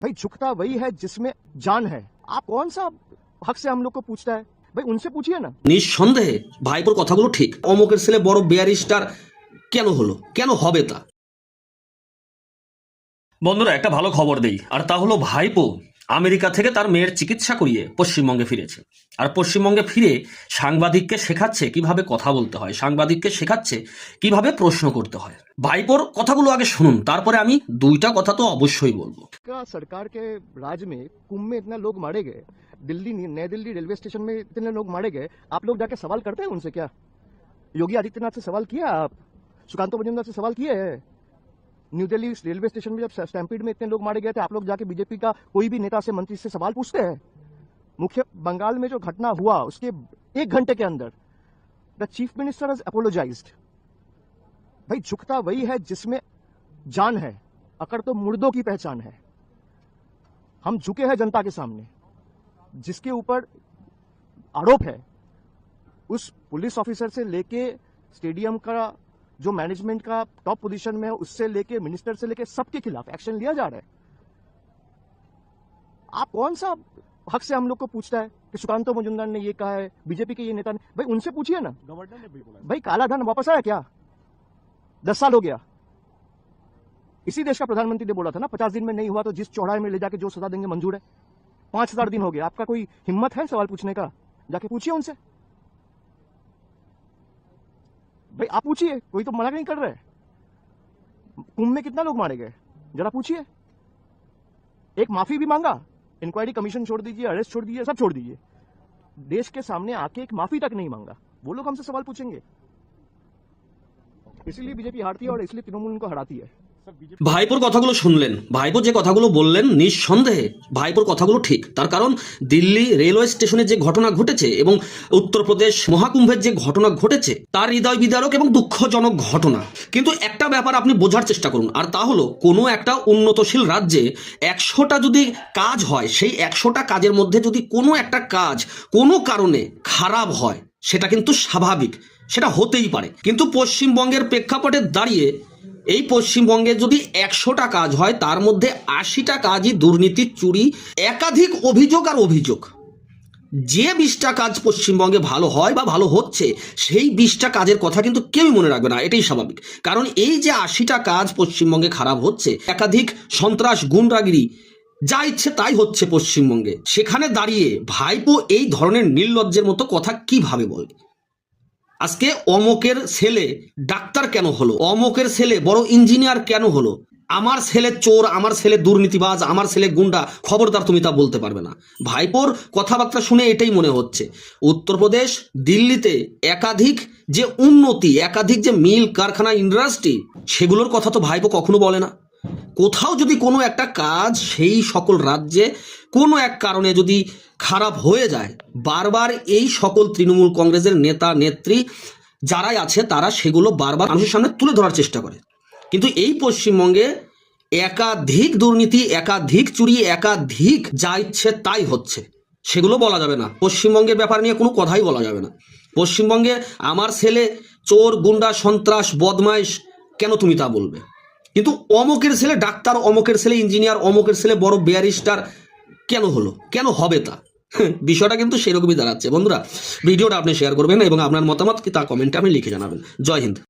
भाई झुकता वही है जिसमें जान है। आप कौन सा हक से हम लोग को पूछता है? भाई उनसे पूछिए ना। নিঃসন্দেহে ভাইপোর কথাগুলো ঠিক। অমকের ছেলে বড় ব্যারিস্টার কেন হলো, কেন হবে তা? বন্ধুরা একটা ভালো খবর দেই, আর তা হলো ভাইপো আমেরিকা থেকে তার মেয়ের চিকিৎসা করিয়ে পশ্চিমবঙ্গে ফিরেছে। আর পশ্চিমবঙ্গে ফিরে সাংবাদিককে শেখাচ্ছে কিভাবে কথা বলতে হয়, সাংবাদিককে শেখাচ্ছে কিভাবে প্রশ্ন করতে হয়। ভাইপোর কথাগুলো আগে শুনুন, তারপরে আমি দুইটা কথা তো অবশ্যই বলবো। सरकार के राज में कुंभ में इतना लोग मारे गए, दिल्ली नई दिल्ली रेलवे स्टेशन में इतने लोग मारे गए, आप लोग जाके सवाल करते हैं उनसे? क्या योगी आदित्यनाथ से सवाल किया? आप सुकांतो मजूमदार से सवाल किए हैं? न्यू दिल्ली रेलवे स्टेशन में जब स्टैम्पीड में इतने लोग मारे गए थे, आप लोग जाके बीजेपी का कोई भी नेता से मंत्री से सवाल पूछते हैं? मुख्य बंगाल में जो घटना हुआ उसके 1 घंटे के अंदर the chief minister has apologised. भाई झुकता वही है जिसमें जान है, अकड़ तो मुर्दों की पहचान है। हम झुके हैं जनता के सामने। जिसके ऊपर आरोप है उस पुलिस ऑफिसर से लेके स्टेडियम का जो मैनेजमेंट का टॉप पोजीशन में है उससे लेके मिनिस्टर से लेके सबके खिलाफ एक्शन लिया जा रहा है। आप कौन सा हक से हम लोग को पूछता है कि सुकांतो मजूमदार ने ये कहा है, बीजेपी के ये नेता ने? भाई उनसे पूछिए ना। गवर्नर ने भी बोला। भाई काला धन वापस आया क्या? 10 साल हो गया। इसी देश का प्रधानमंत्री ने बोला था ना 50 दिन में नहीं हुआ तो जिस चौड़ाई में ले जाके जो सजा देंगे मंजूर है। 5000 दिन हो गया। आपका कोई हिम्मत है सवाल पूछने का? जाके पूछिए उनसे। भाई आप पूछिए, कोई तो मना नहीं कर रहे। कुंभ में कितना लोग मारे गए जरा पूछिए। एक माफी भी मांगा, इंक्वायरी कमीशन छोड़ दीजिए, अरेस्ट छोड़ दीजिए, सब छोड़ दीजिए। देश के सामने आके एक माफी तक नहीं मांगा। वो लोग हमसे सवाल पूछेंगे। इसलिए बीजेपी हारती है और इसलिए तृणमूल उनको हराती है। ভাইপোর কথাগুলো শুনলেন, ভাইপো যে কথাগুলো বললেন নিঃসন্দেহে ভাইপোর কথাগুলো ঠিক। তার কারণ দিল্লি রেলওয়ে স্টেশনে যে ঘটনা ঘটেছে এবং উত্তরপ্রদেশ মহাকুম্ভের যে ঘটনা ঘটেছে তার হৃদয় বিদারক এবং দুঃখজনক ঘটনা। কিন্তু একটা ব্যাপার আপনি বোঝার চেষ্টা করুন, আর তা হলো কোনো একটা উন্নতশীল রাজ্যে 100টা যদি কাজ হয়, সেই 100টা কাজের মধ্যে যদি কোনো একটা কাজ কোনো কারণে খারাপ হয় সেটা কিন্তু স্বাভাবিক, সেটা হতেই পারে। কিন্তু পশ্চিমবঙ্গের প্রেক্ষাপটে দাঁড়িয়ে এই পশ্চিমবঙ্গে যদি 100টা কাজ হয় তার মধ্যে 80টা কাজই দুর্নীতি, চুরি, একাধিক অভিযোগ আর অভিযোগ। যে 20টা কাজ পশ্চিমবঙ্গে ভালো হয় বা ভালো হচ্ছে সেই 20টা কাজের কথা কিন্তু কেউই মনে রাখবে না, এটাই স্বাভাবিক। কারণ এই যে 80টা কাজ পশ্চিমবঙ্গে খারাপ হচ্ছে, একাধিক সন্ত্রাস, গুন্ডাগিরি, যা ইচ্ছে তাই হচ্ছে পশ্চিমবঙ্গে, সেখানে দাঁড়িয়ে ভাইপো এই ধরনের নির্লজ্জের মতো কথা কিভাবে বলে? আজকে অমকের ছেলে ডাক্তার কেন হলো, অমকের ছেলে বড় ইঞ্জিনিয়ার কেন হলো, আমার ছেলে চোর, আমার ছেলে দুর্নীতিবাজ, আমার ছেলে গুন্ডা, খবরদার তুমি তা বলতে পারবে না। ভাইপোর কথাবার্তা শুনে এটাই মনে হচ্ছে উত্তরপ্রদেশ, দিল্লিতে একাধিক যে উন্নতি, একাধিক যে মিল, কারখানা, ইন্ডাস্ট্রি, সেগুলোর কথা তো ভাইপো কখনো বলে না। কোথাও যদি কোনো একটা কাজ সেই সকল রাজ্যে কোনো এক কারণে যদি খারাপ হয়ে যায়, বারবার এই সকল তৃণমূল কংগ্রেসের নেতা নেত্রী যারাই আছে তারা সেগুলো বারবার মানুষের সামনে তুলে ধরার চেষ্টা করে। কিন্তু এই পশ্চিমবঙ্গে একাধিক দুর্নীতি, একাধিক চুরি, একাধিক যা ইচ্ছে তাই হচ্ছে, সেগুলো বলা যাবে না। পশ্চিমবঙ্গের ব্যাপার নিয়ে কোনো কথাই বলা যাবে না। পশ্চিমবঙ্গে আমার ছেলে চোর, গুন্ডা, সন্ত্রাস, বদমাইশ, কেন তুমি তা বলবে? কিন্তু অমকের ছেলে ডাক্তার, অমকের ছেলে ইঞ্জিনিয়ার, অমকের ছেলে বড় ব্যারিস্টার কেন হলো, কেন হবে তা? বিষয়টা কিন্তু সেরকমই দাঁড়াচ্ছে। বন্ধুরা ভিডিওটা আপনি শেয়ার করবেন এবং আপনার মতামত কি তা কমেন্টে আপনি লিখে জানাবেন। জয় হিন্দ।